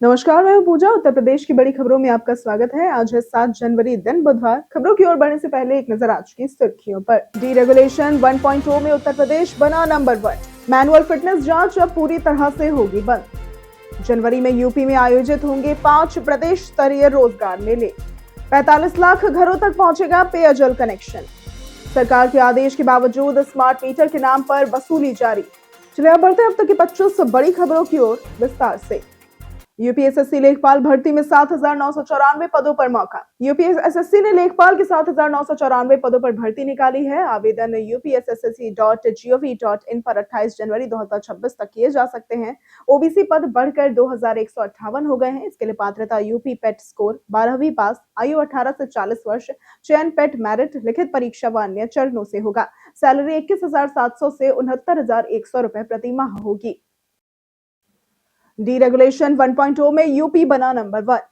नमस्कार, मैं हूं पूजा। उत्तर प्रदेश की बड़ी खबरों में आपका स्वागत है। आज है 7 जनवरी, दिन बुधवार। खबरों की ओर बढ़ने से पहले एक नजर आज की सुर्खियों पर। डीरेगुलेशन 1.0 में उत्तर प्रदेश बना नंबर 1। मैनुअल फिटनेस जांच अब पूरी तरह से होगी बंद। जनवरी में यूपी में आयोजित होंगे 5 प्रदेश स्तरीय रोजगार मेले। 45 लाख घरों तक पहुंचेगा पेयजल कनेक्शन। सरकार के आदेश के बावजूद स्मार्ट मीटर के नाम पर वसूली जारी। चलिए अब बढ़ते हैं अब तक की 25 बड़ी खबरों की ओर विस्तार से। यूपीएसएससी लेखपाल भर्ती में 7,994 पदों पर मौका। यूपीएसएससी ने लेखपाल के 7,994 पदों पर भर्ती निकाली है। आवेदन upssc.gov.in पर 28 जनवरी 2026 तक किए जा सकते हैं। ओबीसी पद बढ़कर 2,158 हो गए हैं। इसके लिए पात्रता यूपी पेट स्कोर, 12वीं पास, आयु 18 से 40 वर्ष, चयन पेट मेरिट, लिखित परीक्षा व अन्य चरणों से होगा। सैलरी 21,700 से 69,100 रुपए प्रति माह होगी। डीरेगुलेशन 1.0 में यूपी बना नंबर 1।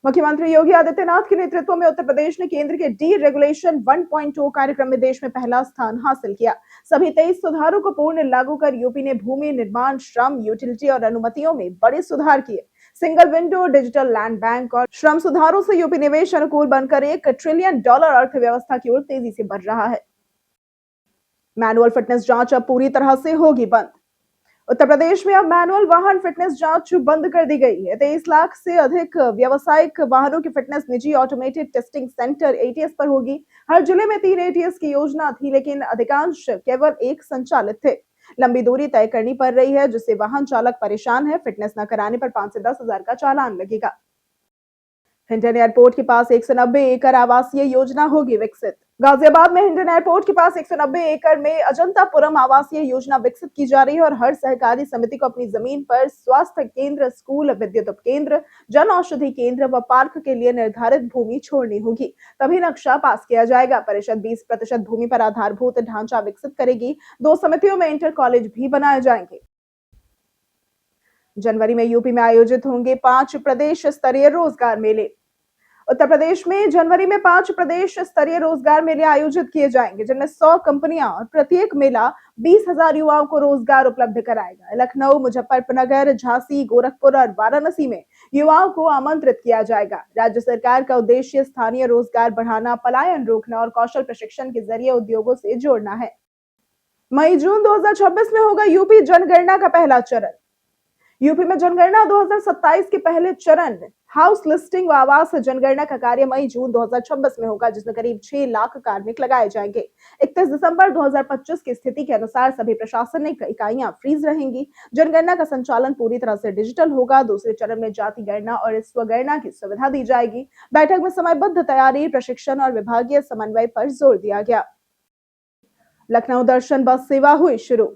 मुख्यमंत्री योगी आदित्यनाथ के नेतृत्व में उत्तर प्रदेश ने केंद्र के डीरेगुलेशन 1.0 कार्यक्रम में देश में पहला स्थान हासिल किया। सभी 23 सुधारों को पूर्ण लागू कर यूपी ने भूमि निर्माण, श्रम, यूटिलिटी और अनुमतियों में बड़े सुधार किए। Single window, digital land bank और श्रम सुधारों से यूपी निवेश अनुकूल बनकर $1 ट्रिलियन अर्थव्यवस्था की ओर तेजी से बढ़ रहा है। मैनुअल फिटनेस जांच अब पूरी तरह से होगी बंद। उत्तर प्रदेश में अब मैनुअल वाहन फिटनेस जांच बंद कर दी गई है। 23 लाख से अधिक व्यावसायिक वाहनों की फिटनेस निजी ऑटोमेटेड टेस्टिंग सेंटर एटीएस पर होगी। हर जिले में 3 एटीएस की योजना थी, लेकिन अधिकांश केवल एक संचालित थे। लंबी दूरी तय करनी पड़ रही है, जिससे वाहन चालक परेशान है। फिटनेस न कराने पर 5 से 10 हजार का चालान लगेगा। हिंडन एयरपोर्ट के पास 190 एकड़ आवासीय योजना होगी विकसित। गाजियाबाद में हिंडन एयरपोर्ट के पास 190 एकड़ में अजंतापुरम आवासीय योजना विकसित की जा रही है और हर सहकारी समिति को अपनी जमीन पर स्वास्थ्य केंद्र, स्कूल, विद्युत उपकेंद्र, जन औषधि केंद्र व पार्क के लिए निर्धारित भूमि छोड़नी होगी, तभी नक्शा पास किया जाएगा। परिषद 20% भूमि पर आधारभूत ढांचा विकसित करेगी। 2 समितियों में इंटर कॉलेज भी बनाए जाएंगे। जनवरी में यूपी में आयोजित होंगे 5 प्रदेश स्तरीय रोजगार मेले। उत्तर प्रदेश में जनवरी में 5 प्रदेश स्तरीय रोजगार मेले आयोजित किए जाएंगे, जिनमें 100 कंपनियां और प्रत्येक मेला 20,000 युवाओं को रोजगार उपलब्ध कराएगा। लखनऊ, मुजफ्फरनगर, झांसी, गोरखपुर और वाराणसी में युवाओं को आमंत्रित किया जाएगा। राज्य सरकार का उद्देश्य स्थानीय रोजगार बढ़ाना, पलायन रोकना और कौशल प्रशिक्षण के जरिए उद्योगों से जोड़ना है। मई जून 2026 में होगा यूपी जनगणना का पहला चरण। यूपी में जनगणना 2027 के पहले चरण हाउस लिस्टिंग व आवास जनगणना का कार्य मई जून 2026 में होगा, जिसमें करीब 6 लाख कार्मिक लगाए जाएंगे। 31 दिसंबर 2025 की स्थिति के अनुसार सभी प्रशासनिक इकाइयां फ्रीज रहेंगी। जनगणना का संचालन पूरी तरह से डिजिटल होगा। दूसरे चरण में जाति गणना और स्वगणना की सुविधा दी जाएगी। बैठक में समयबद्ध तैयारी, प्रशिक्षण और विभागीय समन्वय पर जोर दिया गया। लखनऊ दर्शन बस सेवा हुई शुरू।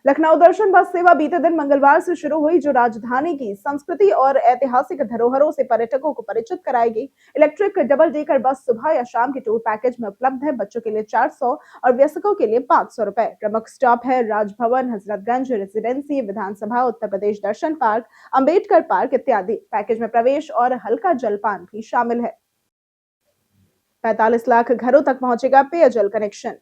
लखनऊ दर्शन बस सेवा बीते दिन मंगलवार से शुरू हुई, जो राजधानी की संस्कृति और ऐतिहासिक धरोहरों से पर्यटकों को परिचित कराएगी। इलेक्ट्रिक डबल डेकर बस सुबह या शाम के टूर पैकेज में उपलब्ध है। बच्चों के लिए 400 और वयस्कों के लिए 500 रुपए। प्रमुख स्टॉप है राजभवन, हजरतगंज रेजिडेंसी, विधानसभा, उत्तर प्रदेश दर्शन पार्क, अंबेडकर पार्क इत्यादि। पैकेज में प्रवेश और हल्का जलपान भी शामिल है। 45 लाख घरों तक पहुंचेगा पेयजल कनेक्शन।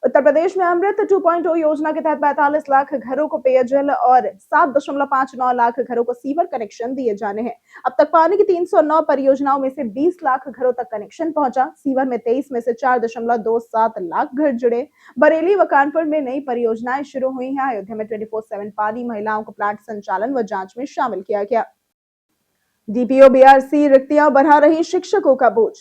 उत्तर प्रदेश में अमृत 2.0 योजना के तहत 45 लाख घरों को पेयजल और 7.59 लाख घरों को सीवर कनेक्शन दिए जाने हैं। अब तक पानी की 309 परियोजनाओं में से 20 लाख घरों तक कनेक्शन पहुंचा। सीवर में 23 में से 4.27 लाख घर जुड़े। बरेली व कानपुर में नई परियोजनाएं शुरू हुई हैं। अयोध्या में 24/7 पानी, महिलाओं को प्लांट संचालन व जांच में शामिल किया गया। डीपीओ बीआरसी रिक्तियां बढ़ा रही शिक्षकों का बोझ।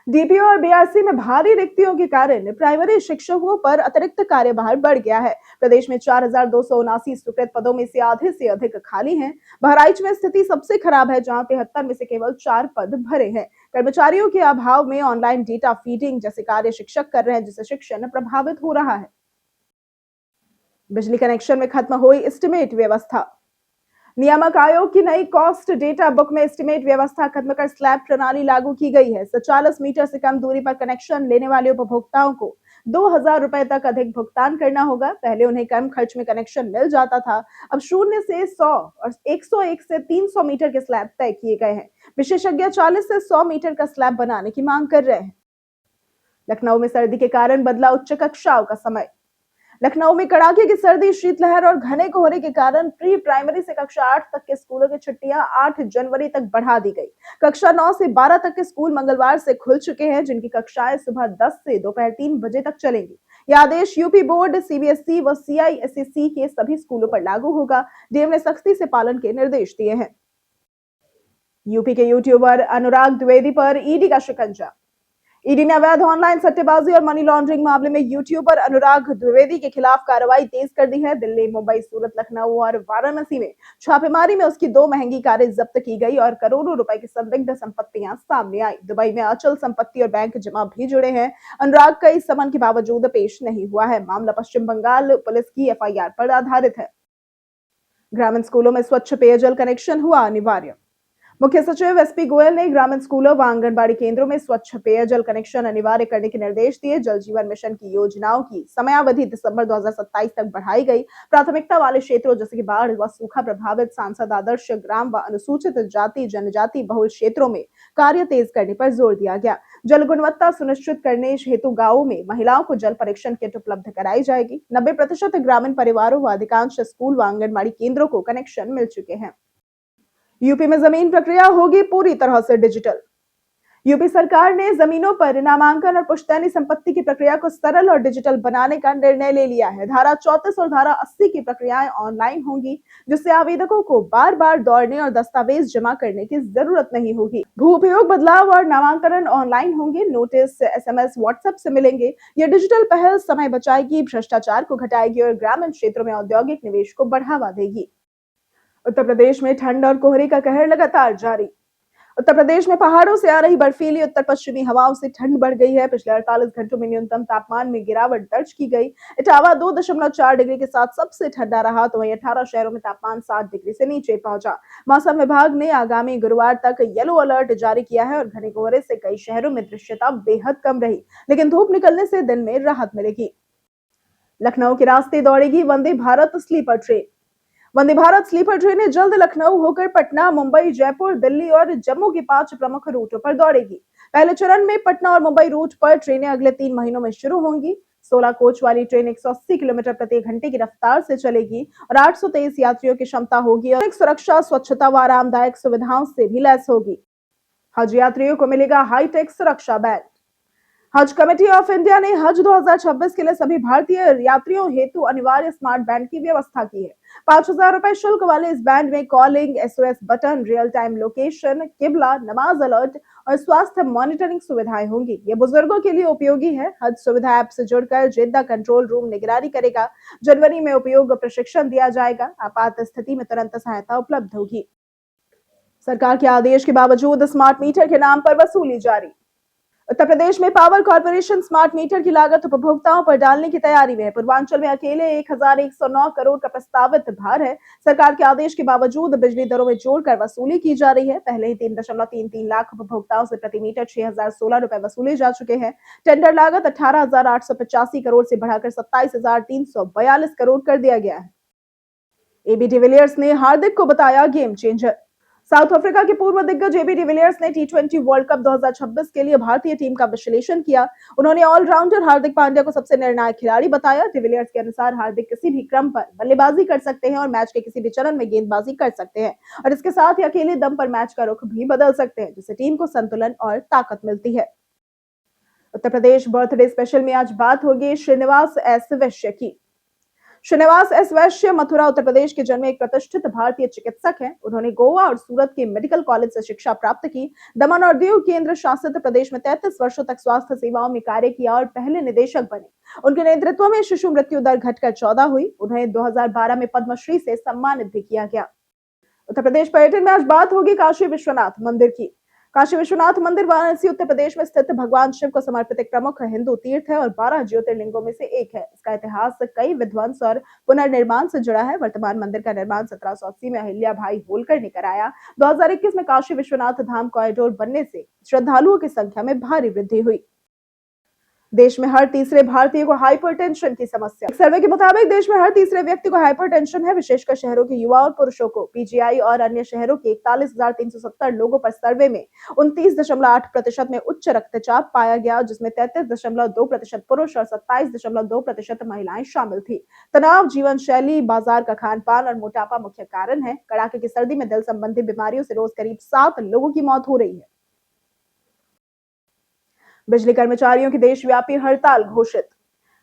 डीपीओ और बीआरसी में भारी रिक्तियों के कारण प्राइमरी शिक्षकों पर अतिरिक्त कार्यभार बढ़ गया है। प्रदेश में 4,279 स्वीकृत पदों में से आधे से अधिक खाली हैं। बहराइच में स्थिति सबसे खराब है, जहां 73 में से केवल 4 पद भरे हैं। कर्मचारियों के अभाव में ऑनलाइन डेटा फीडिंग जैसे कार्य शिक्षक कर रहे हैं, जिससे शिक्षण प्रभावित हो रहा है। बिजली कनेक्शन में खत्म हुई एस्टिमेट व्यवस्था। नियामक आयोग की नई कॉस्ट डेटा बुक में एस्टिमेट व्यवस्था खत्म कर स्लैब प्रणाली लागू की गई है। 40 मीटर से कम दूरी पर कनेक्शन लेने वाले उपभोक्ताओं को 2,000 रुपए तक अधिक भुगतान करना होगा। पहले उन्हें कम खर्च में कनेक्शन मिल जाता था। अब 0 से 100 और 101 से 300 मीटर के स्लैब तय किए गए हैं। विशेषज्ञ 40 से 100 मीटर का स्लैब बनाने की मांग कर रहे हैं। लखनऊ में सर्दी के कारण बदला उच्च कक्षाओं का समय। लखनऊ में कड़ाके की सर्दी, शीतलहर और घने कोहरे के कारण प्री प्राइमरी से कक्षा 8 तक के स्कूलों की छुट्टियां 8 जनवरी तक बढ़ा दी गई। कक्षा 9 से 12 तक के स्कूल मंगलवार से खुल चुके हैं, जिनकी कक्षाएं सुबह 10 से दोपहर 3 बजे तक चलेंगी। यह आदेश यूपी बोर्ड, सीबीएसई व सीआईएसएसई के सभी स्कूलों पर लागू होगा। डीएम ने सख्ती से पालन के निर्देश दिए हैं। यूपी के यूट्यूबर अनुराग द्विवेदी पर ईडी का शिकंजा। ईडी ने अवैध ऑनलाइन सट्टेबाजी और मनी लॉन्ड्रिंग मामले में यूट्यूबर अनुराग द्विवेदी के खिलाफ कार्रवाई तेज कर दी है। दिल्ली, मुंबई, सूरत, लखनऊ और वाराणसी में छापेमारी में उसकी 2 महंगी कारें जब्त की गई और करोड़ों रुपए की संदिग्ध संपत्तियां सामने आई। दुबई में अचल संपत्ति और बैंक जमा भी जुड़े हैं। अनुराग का इस समन के बावजूद पेश नहीं हुआ है। मामला पश्चिम बंगाल पुलिस की एफआईआर पर आधारित है। ग्रामीण स्कूलों में स्वच्छ पेयजल कनेक्शन हुआ अनिवार्य। मुख्य सचिव एसपी गोयल ने ग्रामीण स्कूलों व आंगनबाड़ी केंद्रों में स्वच्छ पेयजल कनेक्शन अनिवार्य करने के निर्देश दिए। जल जीवन मिशन की योजनाओं की समयावधि दिसंबर 2027 तक बढ़ाई गई। प्राथमिकता वाले क्षेत्रों जैसे कि बाढ़ व सूखा प्रभावित, सांसद आदर्श ग्राम व अनुसूचित जाति जनजाति बहुल क्षेत्रों में कार्य तेज करने पर जोर दिया गया। जल गुणवत्ता सुनिश्चित करने हेतु गांवों में महिलाओं को जल परीक्षण किट उपलब्ध कराई जाएगी। 90% ग्रामीण परिवारों व अधिकांश स्कूल व आंगनबाड़ी केंद्रों को कनेक्शन मिल चुके हैं। यूपी में जमीन प्रक्रिया होगी पूरी तरह से डिजिटल। यूपी सरकार ने जमीनों पर नामांकन और पुश्तैनी संपत्ति की प्रक्रिया को सरल और डिजिटल बनाने का निर्णय ले लिया है। धारा 34 और धारा 80 की प्रक्रियाएं ऑनलाइन होंगी, जिससे आवेदकों को बार बार दौड़ने और दस्तावेज जमा करने की जरूरत नहीं होगी। भू उपयोग बदलाव और नामांकन ऑनलाइन होंगे। नोटिस एसएमएस व्हाट्सएप से मिलेंगे। यह डिजिटल पहल समय बचाएगी, भ्रष्टाचार को घटाएगी और ग्रामीण क्षेत्रों में औद्योगिक निवेश को बढ़ावा देगी। उत्तर प्रदेश में ठंड और कोहरे का कहर लगातार जारी। उत्तर प्रदेश में पहाड़ों से आ रही बर्फीली उत्तर पश्चिमी हवाओं से ठंड बढ़ गई है। पिछले 48 घंटों में न्यूनतम तापमान में गिरावट दर्ज की गई। इटावा 2.4 डिग्री के साथ सबसे ठंडा रहा, तो वहीं 18 शहरों में तापमान 7 डिग्री से नीचे पहुंचा। मौसम विभाग ने आगामी गुरुवार तक येलो अलर्ट जारी किया है और घने कोहरे से कई शहरों में दृश्यता बेहद कम रही, लेकिन धूप निकलने से दिन में राहत मिलेगी। लखनऊ के रास्ते दौड़ेगी Vande Bharat sleeper train. Vande Bharat sleeper ट्रेनें जल्द लखनऊ होकर पटना, मुंबई, जयपुर, दिल्ली और जम्मू के 5 प्रमुख रूटों पर दौड़ेगी। पहले चरण में पटना और मुंबई रूट पर ट्रेनें अगले 3 महीनों में शुरू होंगी। 16 कोच वाली ट्रेन 180 किलोमीटर प्रति घंटे की रफ्तार से चलेगी और 823 यात्रियों की क्षमता होगी और सुरक्षा, स्वच्छता व आरामदायक सुविधाओं से भी लैस होगी। हज यात्रियों को मिलेगा हाईटेक सुरक्षा बैंड। हज कमेटी ऑफ इंडिया ने हज 2026 के लिए सभी भारतीय यात्रियों हेतु अनिवार्य स्मार्ट बैंड की व्यवस्था की है। 5,000 रुपए शुल्क वाले इस बैंड में calling, SOS button, real time location, किबला, नमाज अलर्ट और स्वास्थ्य मॉनिटरिंग सुविधाएं होंगी। ये बुजुर्गों के लिए उपयोगी है। हज सुविधा ऐप से जुड़कर जेद्दा कंट्रोल रूम निगरानी करेगा। जनवरी में उपयोग प्रशिक्षण दिया जाएगा। आपात स्थिति में तुरंत सहायता उपलब्ध होगी। सरकार के आदेश के बावजूद स्मार्ट मीटर के नाम पर वसूली जारी। उत्तर प्रदेश में पावर कॉर्पोरेशन स्मार्ट मीटर की लागत उपभोक्ताओं पर डालने की तैयारी में है। पूर्वांचल में अकेले 1,109 करोड़ का प्रस्तावित भार है। सरकार के आदेश के बावजूद बिजली दरों में जोड़कर वसूली की जा रही है। पहले ही 3.33 लाख उपभोक्ताओं से प्रति मीटर 6,016 रुपए वसूले जा चुके हैं। टेंडर लागत 18,885 करोड़ से बढ़ाकर 27,342 करोड़ कर दिया गया है। एबी डिविलियर्स ने हार्दिक को बताया गेम चेंजर। साउथ अफ्रीका के पूर्व दिग्गज एबी डिविलियर्स ने टी20 वर्ल्ड कप 2026 के लिए भारतीय टीम का विश्लेषण किया। उन्होंने ऑलराउंडर हार्दिक पांड्या को सबसे निर्णायक खिलाड़ी बताया। डिविलियर्स के अनुसार हार्दिक किसी भी क्रम पर बल्लेबाजी कर सकते हैं और मैच के किसी भी चरण में गेंदबाजी कर सकते हैं और इसके साथ ही अकेले दम पर मैच का रुख भी बदल सकते हैं, जिससे टीम को संतुलन और ताकत मिलती है। उत्तर प्रदेश बर्थडे स्पेशल में आज बात होगी श्रीनिवास एस वैश्य की। श्रीनिवास एस वैश्य मथुरा उत्तर प्रदेश के जन्मे एक प्रतिष्ठित भारतीय चिकित्सक हैं। उन्होंने गोवा और सूरत के मेडिकल कॉलेज से शिक्षा प्राप्त की। दमन और दीव केंद्र शासित प्रदेश में 33 वर्षों तक स्वास्थ्य सेवाओं में कार्य किया और पहले निदेशक बने। उनके नेतृत्व में शिशु मृत्यु दर घटकर 14 हुई। उन्हें 2012 में पद्मश्री से सम्मानित भी किया गया। उत्तर प्रदेश पर्यटन में आज बात होगी काशी विश्वनाथ मंदिर की। काशी विश्वनाथ मंदिर वाराणसी उत्तर प्रदेश में स्थित भगवान शिव को समर्पित एक प्रमुख हिंदू तीर्थ है और 12 ज्योतिर्लिंगों में से एक है। इसका इतिहास कई विध्वंस और पुनर्निर्माण से जुड़ा है। वर्तमान मंदिर का निर्माण 1780 में अहिल्या भाई होलकर ने कराया। 2021 में काशी विश्वनाथ धाम कॉरिडोर बनने से श्रद्धालुओं की संख्या में भारी वृद्धि हुई। देश में हर तीसरे भारतीय को हाइपरटेंशन की समस्या। एक सर्वे के मुताबिक देश में हर तीसरे व्यक्ति को हाइपरटेंशन है। विशेषकर शहरों के युवा और पुरुषों को। पीजीआई और अन्य शहरों के 41,370 लोगों पर सर्वे में 29.8% में उच्च रक्तचाप पाया गया, जिसमें 33.2% पुरुष और 27.2% महिलाएं शामिल थी। तनाव, जीवन शैली, बाजार का खान पान और मोटापा मुख्य कारण है। कड़ाके की सर्दी में दिल संबंधी बीमारियों से रोज करीब 7 लोगों की मौत हो रही है। बिजली कर्मचारियों की देशव्यापी हड़ताल घोषित।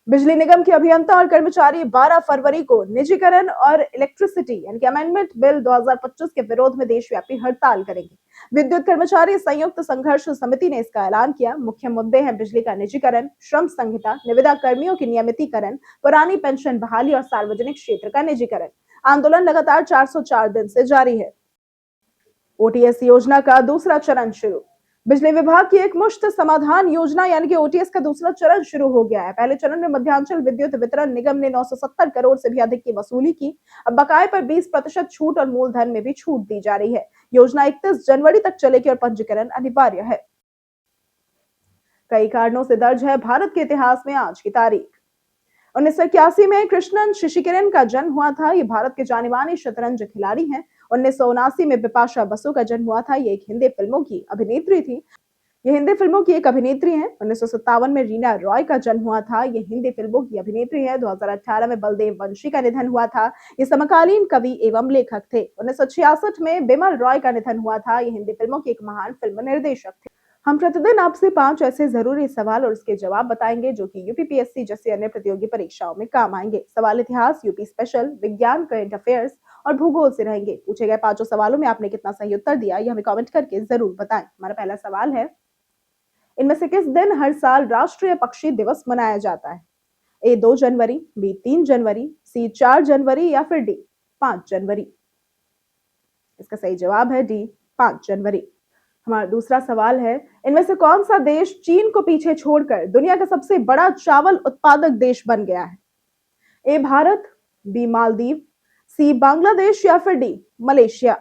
बिजली निगम के अभियंता और कर्मचारी 12 फरवरी को निजीकरण और इलेक्ट्रिसिटी यानी कि अमेंडमेंट बिल 2025 के विरोध में देशव्यापी हड़ताल करेंगे। विद्युत कर्मचारी संयुक्त संघर्ष समिति ने इसका ऐलान किया। मुख्य मुद्दे हैं बिजली का निजीकरण, श्रम संहिता, निविदा कर्मियों की नियमितीकरण, पुरानी पेंशन बहाली और सार्वजनिक क्षेत्र का निजीकरण। आंदोलन लगातार 404 दिन से जारी है। ओटीएस योजना का दूसरा चरण शुरू। बिजली विभाग की एक मुश्त समाधान योजना यानी कि ओटीएस का दूसरा चरण शुरू हो गया है। पहले चरण में मध्यांचल विद्युत वितरण निगम ने 970 करोड़ से भी अधिक की वसूली की। अब बकाये पर 20% छूट और मूलधन में भी छूट दी जा रही है। योजना 31 जनवरी तक चलेगी और पंजीकरण अनिवार्य है। कई कारणों से दर्ज है भारत के इतिहास में आज की तारीख। 1981 में कृष्णन शशिकिरण का जन्म हुआ था। ये भारत के जाने माने शतरंज खिलाड़ी हैं। 1979 में बिपाशा बसु का जन्म हुआ था। ये एक हिंदी फिल्मों की अभिनेत्री थी। ये हिंदी फिल्मों की एक अभिनेत्री हैं। 1957 में रीना रॉय का जन्म हुआ था। ये हिंदी फिल्मों की अभिनेत्री है। 2018 में बलदेव वंशी का निधन हुआ था। ये समकालीन कवि एवं लेखक थे। 1966 में बिमल रॉय का निधन हुआ था। ये हिंदी फिल्मों के एक महान फिल्म निर्देशक थे। हम प्रतिदिन आपसे 5 ऐसे जरूरी सवाल और उसके जवाब बताएंगे जो कि यूपीपीएससी जैसी अन्य प्रतियोगी परीक्षाओं में काम आएंगे। सवाल इतिहास, यूपी स्पेशल, विज्ञान, करंट अफेयर्स और भूगोल से रहेंगे। पूछे गए 5 सवालों में आपने कितना सही उत्तर दिया, ये हमें कमेंट करके जरूर बताएं। हमारा पहला सवाल है, इनमें से किस दिन हर साल राष्ट्रीय पक्षी दिवस मनाया जाता है? ए 2 जनवरी, बी 3 जनवरी, सी 4 जनवरी या फिर डी 5 जनवरी। इसका सही जवाब है डी 5 जनवरी। हमारा दूसरा सवाल है, इनमें से कौन सा देश चीन को पीछे छोड़कर दुनिया का सबसे बड़ा चावल उत्पादक देश बन गया है? ए भारत, बी मालदीव, सी बांग्लादेश या फिर डी मलेशिया।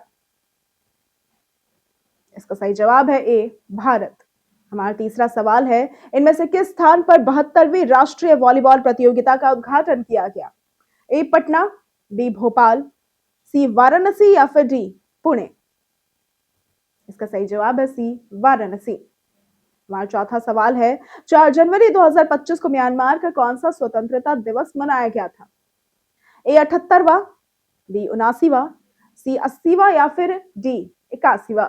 इसका सही जवाब है ए भारत। हमारा तीसरा सवाल है, इनमें से किस स्थान पर 72वीं राष्ट्रीय वॉलीबॉल प्रतियोगिता का उद्घाटन किया गया? ए पटना, बी भोपाल, सी वाराणसी या फिर डी पुणे। इसका सही जवाब है सी वाराणसी। हमारा चौथा सवाल है, 4 जनवरी 2025 को म्यांमार का कौन सा स्वतंत्रता दिवस मनाया गया था? ए 78वां, बी 79वां, सी 80वां या फिर डी 81वां।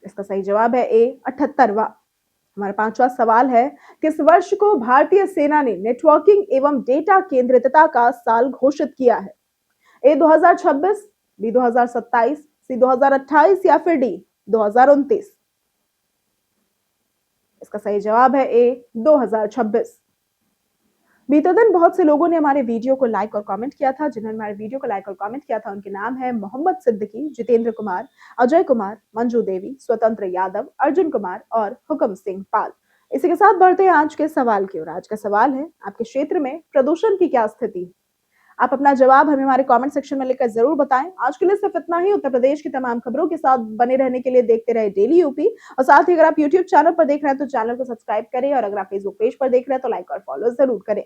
इसका सही जवाब है ए 78वां। हमारा पांचवा सवाल है, किस वर्ष को भारतीय सेना ने नेटवर्किंग एवं डेटा केंद्रितता का साल घोषित किया है? ए 2026, बी 2027, सी 2028 या फिर डी 2029। इसका सही जवाब है ए 2026। बीते दिन बहुत से लोगों ने हमारे वीडियो को लाइक और कमेंट किया था। जिन्होंने हमारे वीडियो को लाइक और कमेंट किया था उनके नाम है मोहम्मद सिद्दीकी, जितेंद्र कुमार, अजय कुमार, मंजू देवी, स्वतंत्र यादव, अर्जुन कुमार और हुक्म सिंह पाल। इसी के साथ बढ़ते हैं आज के सवाल की ओर। आज का सवाल है, आपके क्षेत्र में प्रदूषण की क्या स्थिति है? आप अपना जवाब हमें हमारे कमेंट सेक्शन में लिखकर जरूर बताएं। आज के लिए सिर्फ इतना ही। उत्तर प्रदेश की तमाम खबरों के साथ बने रहने के लिए देखते रहे डेली यूपी। और साथ ही अगर आप यूट्यूब चैनल पर देख रहे हैं तो चैनल को सब्सक्राइब करें और अगर आप फेसबुक पेज पर देख रहे हैं तो लाइक और फॉलो जरूर करें।